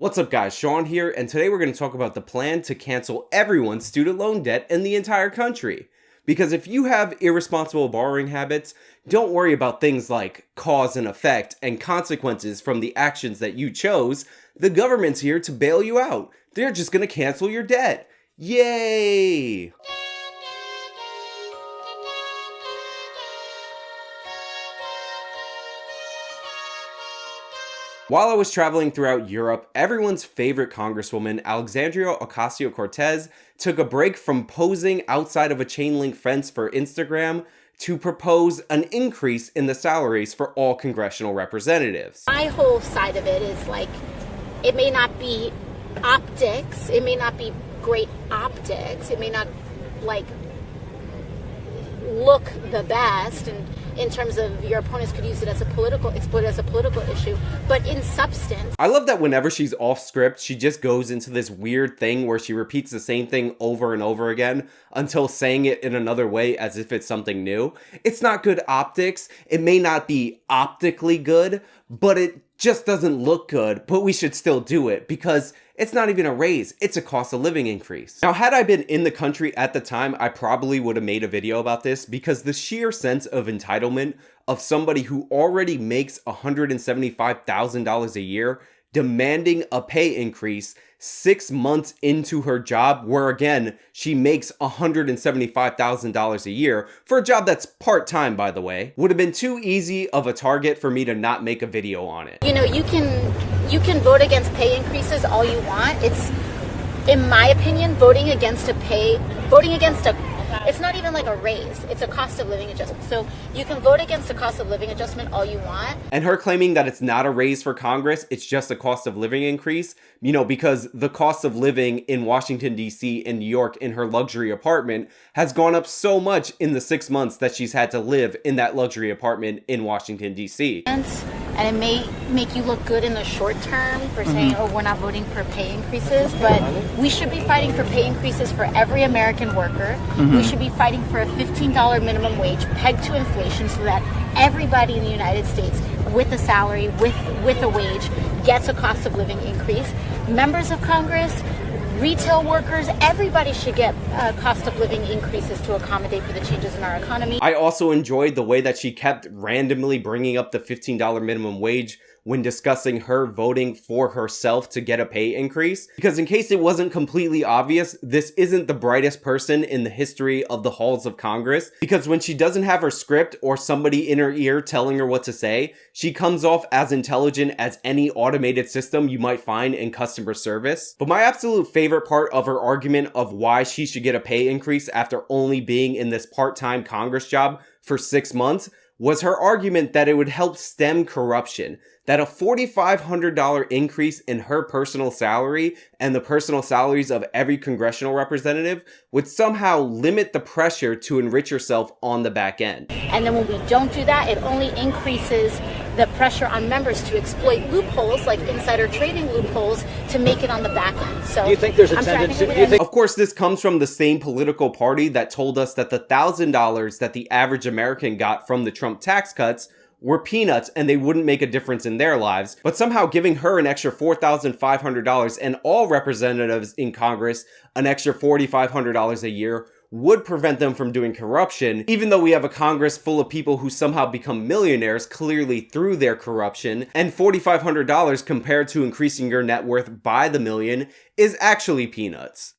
What's up guys, Sean here, and today we're going to talk about the plan to cancel everyone's student loan debt in the entire country. Because if you have irresponsible borrowing habits, don't worry about things like cause and effect and consequences from the actions that you chose. The government's here to bail you out. They're just going to cancel your debt. Yay! While I was traveling throughout Europe, everyone's favorite Congresswoman, Alexandria Ocasio-Cortez, took a break from posing outside of a chain link fence for Instagram to propose an increase in the salaries for all congressional representatives. My whole side of it is like, it may not be optics, it may not be great optics, it may not like look the best, and in terms of your opponents could use it as exploit it as a political issue, but in substance. I love that whenever she's off script, she just goes into this weird thing where she repeats the same thing over and over again until saying it in another way as if it's something new. It's not good optics. It may not be optically good, but it just doesn't look good, but we should still do it because it's not even a raise, it's a cost of living increase. Now, had I been in the country at the time, I probably would have made a video about this because the sheer sense of entitlement of somebody who already makes $175,000 a year demanding a pay increase 6 months into her job, where again, she makes $175,000 a year for a job that's part-time, by the way, would have been too easy of a target for me to not make a video on it. You know, you can vote against pay increases all you want. It's, in my opinion, it's not even like a raise, it's a cost of living adjustment. So you can vote against a cost of living adjustment all you want. And her claiming that it's not a raise for Congress, it's just a cost of living increase, you know, because the cost of living in Washington, D.C. and New York in her luxury apartment has gone up so much in the 6 months that she's had to live in that luxury apartment in Washington, D.C. And it may make you look good in the short term for saying, oh, we're not voting for pay increases, but we should be fighting for pay increases for every American worker. We should be fighting for a $15 minimum wage pegged to inflation so that everybody in the United States with a salary, with a wage, gets a cost of living increase. Members of Congress, retail workers, everybody should get cost of living increases to accommodate for the changes in our economy. I also enjoyed the way that she kept randomly bringing up the $15 minimum wage when discussing her voting for herself to get a pay increase. Because in case it wasn't completely obvious, this isn't the brightest person in the history of the halls of Congress. Because when she doesn't have her script or somebody in her ear telling her what to say, she comes off as intelligent as any automated system you might find in customer service. But my absolute favorite part of her argument of why she should get a pay increase after only being in this part-time Congress job for 6 months was her argument that it would help stem corruption. That a $4,500 increase in her personal salary and the personal salaries of every congressional representative would somehow limit the pressure to enrich yourself on the back end. And then when we don't do that, it only increases the pressure on members to exploit loopholes, like insider trading loopholes, to make it on the back end. So do you think there's a tendency? Of course, this comes from the same political party that told us that the $1,000 that the average American got from the Trump tax cuts were peanuts and they wouldn't make a difference in their lives, but somehow giving her an extra $4,500 and all representatives in Congress an extra $4,500 a year would prevent them from doing corruption, even though we have a Congress full of people who somehow become millionaires clearly through their corruption, and $4,500 compared to increasing your net worth by the million is actually peanuts.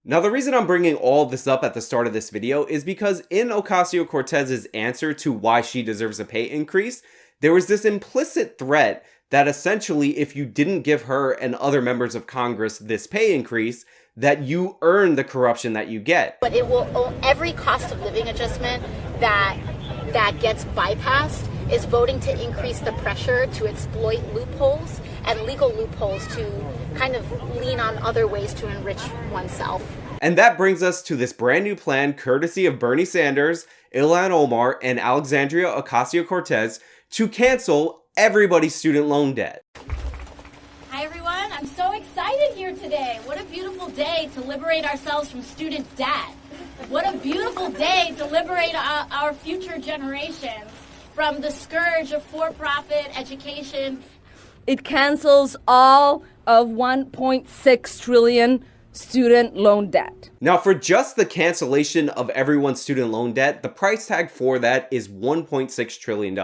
Now, the reason I'm bringing all of this up at the start of this video is because in Ocasio-Cortez's answer to why she deserves a pay increase, there was this implicit threat that essentially if you didn't give her and other members of Congress this pay increase, that you earn the corruption that you get. But it will, every cost of living adjustment that gets bypassed is voting to increase the pressure to exploit loopholes and legal loopholes to kind of lean on other ways to enrich oneself. And that brings us to this brand new plan courtesy of Bernie Sanders, Ilhan Omar, and Alexandria Ocasio-Cortez to cancel everybody's student loan debt. Hi everyone, I'm so excited here today. What a beautiful day to liberate ourselves from student debt. What a beautiful day to liberate our future generations from the scourge of for-profit education It cancels all of 1.6 trillion student loan debt. Now, for just the cancellation of everyone's student loan debt, the price tag for that is $1.6 trillion.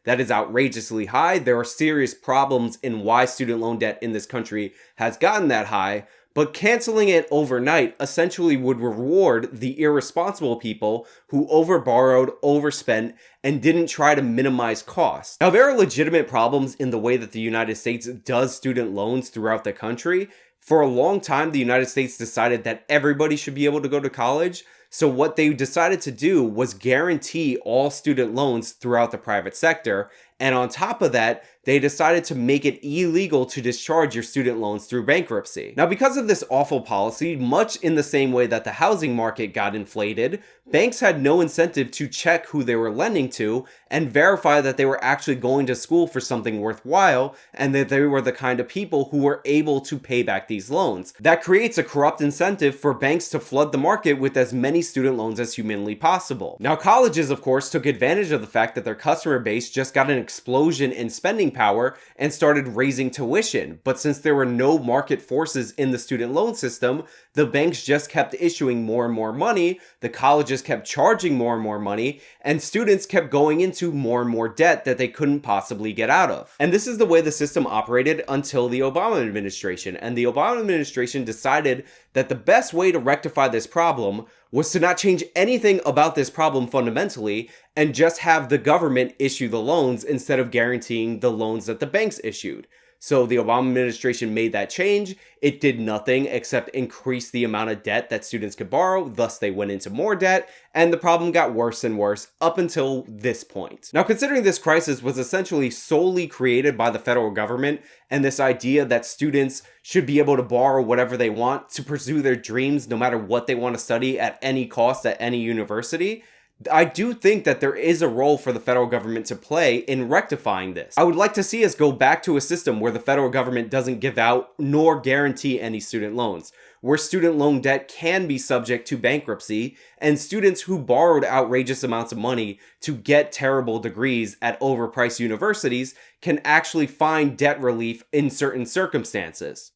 That is outrageously high. There are serious problems in why student loan debt in this country has gotten that high, but canceling it overnight essentially would reward the irresponsible people who overborrowed, overspent, and didn't try to minimize costs. Now, there are legitimate problems in the way that the United States does student loans throughout the country. For a long time, the United States decided that everybody should be able to go to college. So what they decided to do was guarantee all student loans throughout the private sector. And on top of that, they decided to make it illegal to discharge your student loans through bankruptcy. Now, because of this awful policy, much in the same way that the housing market got inflated, banks had no incentive to check who they were lending to and verify that they were actually going to school for something worthwhile and that they were the kind of people who were able to pay back these loans. That creates a corrupt incentive for banks to flood the market with as many student loans as humanly possible. Now, colleges, of course, took advantage of the fact that their customer base just got an explosion in spending power and started raising tuition. But since there were no market forces in the student loan system, the banks just kept issuing more and more money, the colleges kept charging more and more money, and students kept going into more and more debt that they couldn't possibly get out of. And this is the way the system operated until the Obama administration. And the Obama administration decided that the best way to rectify this problem was to not change anything about this problem fundamentally and just have the government issue the loans instead of guaranteeing the loans that the banks issued. So the Obama administration made that change. It did nothing except increase the amount of debt that students could borrow. Thus, they went into more debt, and the problem got worse and worse up until this point. Now, considering this crisis was essentially solely created by the federal government and this idea that students should be able to borrow whatever they want to pursue their dreams no matter what they want to study at any cost at any university, I do think that there is a role for the federal government to play in rectifying this. I would like to see us go back to a system where the federal government doesn't give out nor guarantee any student loans, where student loan debt can be subject to bankruptcy, and students who borrowed outrageous amounts of money to get terrible degrees at overpriced universities can actually find debt relief in certain circumstances.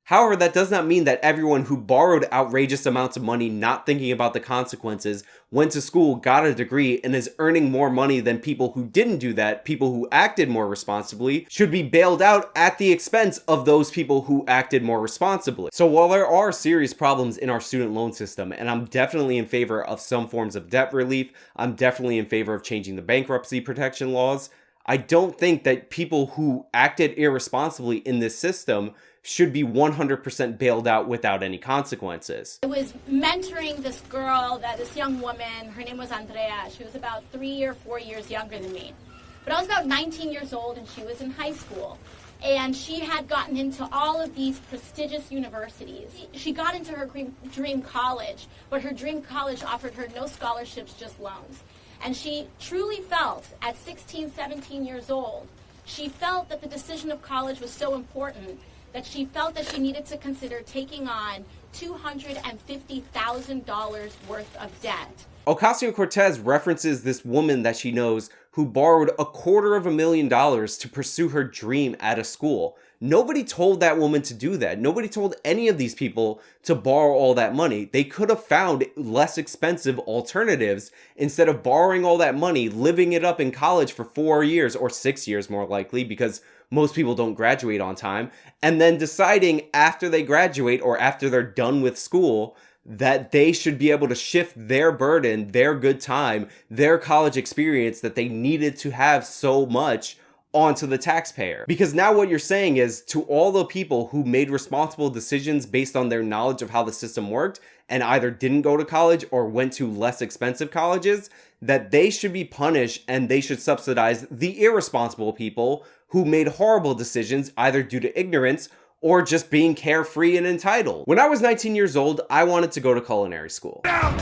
However, that does not mean that everyone who borrowed outrageous amounts of money not thinking about the consequences, went to school, got a degree, and is earning more money than people who didn't do that, people who acted more responsibly, should be bailed out at the expense of those people who acted more responsibly. So while there are serious problems in our student loan system, and I'm definitely in favor of some forms of debt relief, I'm definitely in favor of changing the bankruptcy protection laws, I don't think that people who acted irresponsibly in this system should be 100% bailed out without any consequences. I was mentoring this girl, this young woman, her name was Andrea. She was about 3 or 4 years younger than me. But I was about 19 years old and she was in high school. And she had gotten into all of these prestigious universities. She got into her dream college, but her dream college offered her no scholarships, just loans. And she truly felt, at 16, 17 years old, she felt that the decision of college was so important that she felt that she needed to consider taking on $250,000 worth of debt. Ocasio-Cortez references this woman that she knows who borrowed $250,000 to pursue her dream at a school. Nobody told that woman to do that. Nobody told any of these people to borrow all that money. They could have found less expensive alternatives instead of borrowing all that money, living it up in college for 4 years or 6 years more likely, because most people don't graduate on time, and then deciding after they graduate or after they're done with school that they should be able to shift their burden, their good time, their college experience that they needed to have so much onto the taxpayer. Because now what you're saying is, to all the people who made responsible decisions based on their knowledge of how the system worked and either didn't go to college or went to less expensive colleges, that they should be punished and they should subsidize the irresponsible people who made horrible decisions either due to ignorance or just being carefree and entitled. When I was 19 years old, I wanted to go to culinary school. Get out!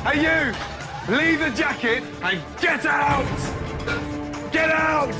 Hey you! Leave the jacket and get out! Get out!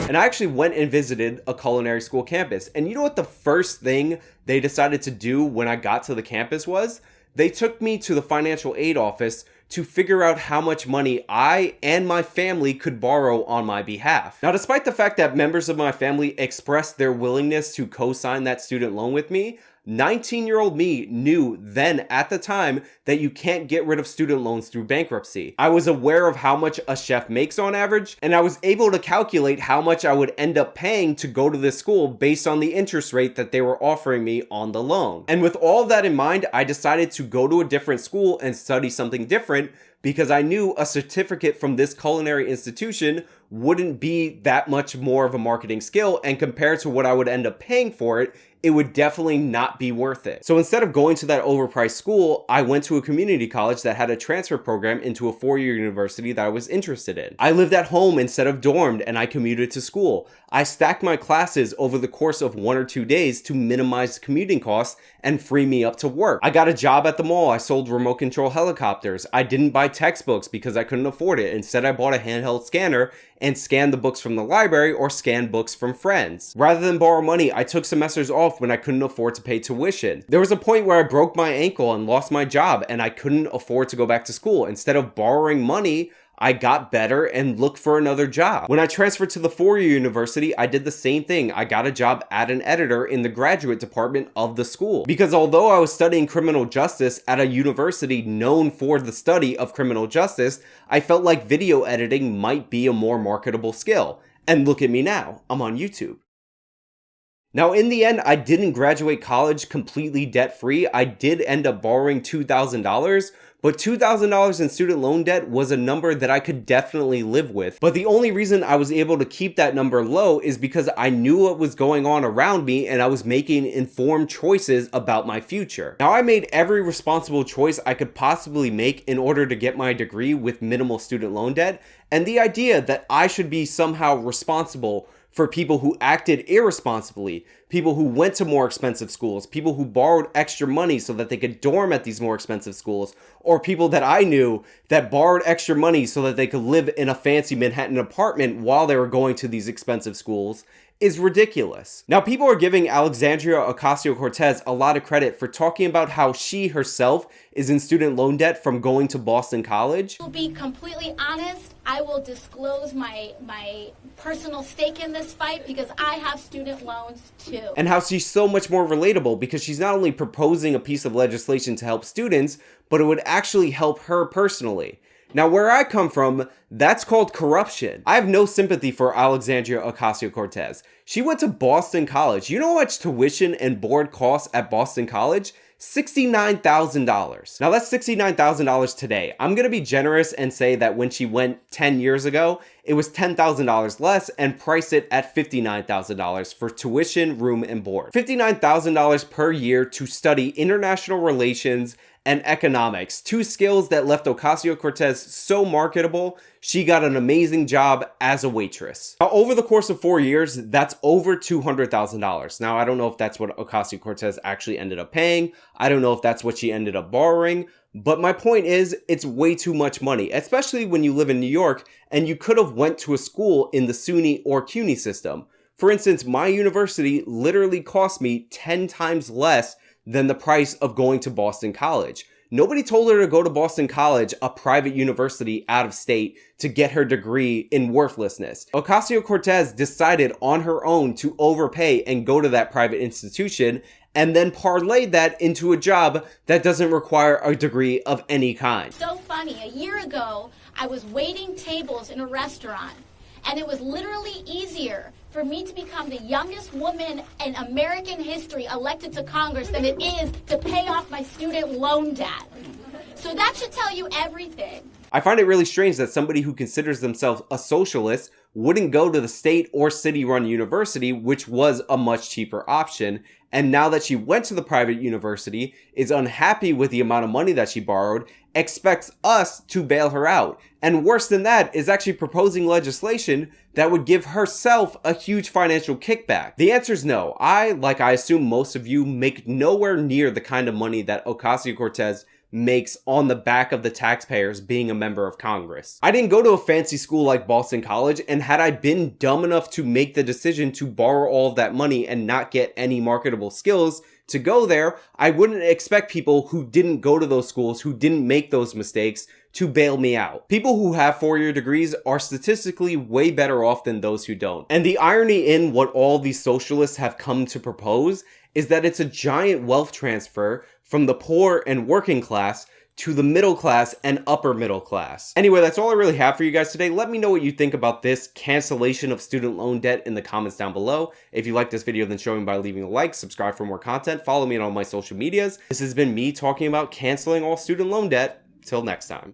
And I actually went and visited a culinary school campus. And you know what the first thing they decided to do when I got to the campus was? They took me to the financial aid office to figure out how much money I and my family could borrow on my behalf. Now, despite the fact that members of my family expressed their willingness to co-sign that student loan with me, 19-year-old me knew then at the time that you can't get rid of student loans through bankruptcy. I was aware of how much a chef makes on average, and I was able to calculate how much I would end up paying to go to this school based on the interest rate that they were offering me on the loan. And with all of that in mind, I decided to go to a different school and study something different because I knew a certificate from this culinary institution wouldn't be that much more of a marketing skill, and compared to what I would end up paying for it, it would definitely not be worth it. So instead of going to that overpriced school, I went to a community college that had a transfer program into a 4-year university that I was interested in. I lived at home instead of dormed, and I commuted to school. I stacked my classes over the course of 1 or 2 days to minimize commuting costs and free me up to work. I got a job at the mall. I sold remote control helicopters. I didn't buy textbooks because I couldn't afford it. Instead, I bought a handheld scanner and scanned the books from the library or scanned books from friends. Rather than borrow money, I took semesters off when I couldn't afford to pay tuition. There was a point where I broke my ankle and lost my job, and I couldn't afford to go back to school. Instead of borrowing money, I got better and looked for another job. When I transferred to the 4-year university, I did the same thing. I got a job as an editor in the graduate department of the school. Because although I was studying criminal justice at a university known for the study of criminal justice, I felt like video editing might be a more marketable skill. And look at me now, I'm on YouTube. Now, in the end, I didn't graduate college completely debt-free. I did end up borrowing $2,000, but $2,000 in student loan debt was a number that I could definitely live with. But the only reason I was able to keep that number low is because I knew what was going on around me and I was making informed choices about my future. Now, I made every responsible choice I could possibly make in order to get my degree with minimal student loan debt, and the idea that I should be somehow responsible for people who acted irresponsibly, people who went to more expensive schools, people who borrowed extra money so that they could dorm at these more expensive schools, or people that I knew that borrowed extra money so that they could live in a fancy Manhattan apartment while they were going to these expensive schools, is ridiculous. Now, people are giving Alexandria Ocasio-Cortez a lot of credit for talking about how she herself is in student loan debt from going to Boston College. To be completely honest, I will disclose my personal stake in this fight because I have student loans too. And how she's so much more relatable because she's not only proposing a piece of legislation to help students, but it would actually help her personally. Now, where I come from, that's called corruption. I have no sympathy for Alexandria Ocasio-Cortez. She went to Boston College. You know how much tuition and board costs at Boston College? $69,000. Now that's $69,000 today. I'm going to be generous and say that when she went 10 years ago, it was $10,000 less and price it at $59,000 for tuition, room, and board. $59,000 per year to study international relations and economics, 2 skills that left Ocasio-Cortez so marketable, she got an amazing job as a waitress. Now, over the course of 4 years, that's over $200,000. Now, I don't know if that's what Ocasio-Cortez actually ended up paying. I don't know if that's what she ended up borrowing. But my point is, it's way too much money, especially when you live in New York and you could have went to a school in the SUNY or CUNY system. For instance, my university literally cost me 10 times less than the price of going to Boston College. Nobody told her to go to Boston College, a private university out of state, to get her degree in worthlessness. Ocasio-Cortez decided on her own to overpay and go to that private institution, and then parlayed that into a job that doesn't require a degree of any kind. So funny, a year ago, I was waiting tables in a restaurant, and it was literally easier for me to become the youngest woman in American history elected to Congress than it is to pay off my student loan debt. So that should tell you everything. I find it really strange that somebody who considers themselves a socialist wouldn't go to the state or city-run university, which was a much cheaper option. And now that she went to the private university, is unhappy with the amount of money that she borrowed, expects us to bail her out. And worse than that, is actually proposing legislation that would give herself a huge financial kickback. The answer is no. Like I assume most of you, make nowhere near the kind of money that Ocasio-Cortez makes on the back of the taxpayers being a member of Congress. I didn't go to a fancy school like Boston College, and had I been dumb enough to make the decision to borrow all of that money and not get any marketable skills to go there, I wouldn't expect people who didn't go to those schools, who didn't make those mistakes, to bail me out. People who have 4-year degrees are statistically way better off than those who don't. And the irony in what all these socialists have come to propose is that it's a giant wealth transfer from the poor and working class to the middle class and upper middle class. Anyway, that's all I really have for you guys today. Let me know what you think about this cancellation of student loan debt in the comments down below. If you like this video, then show me by leaving a like, subscribe for more content, follow me on all my social medias. This has been me talking about canceling all student loan debt. Till next time.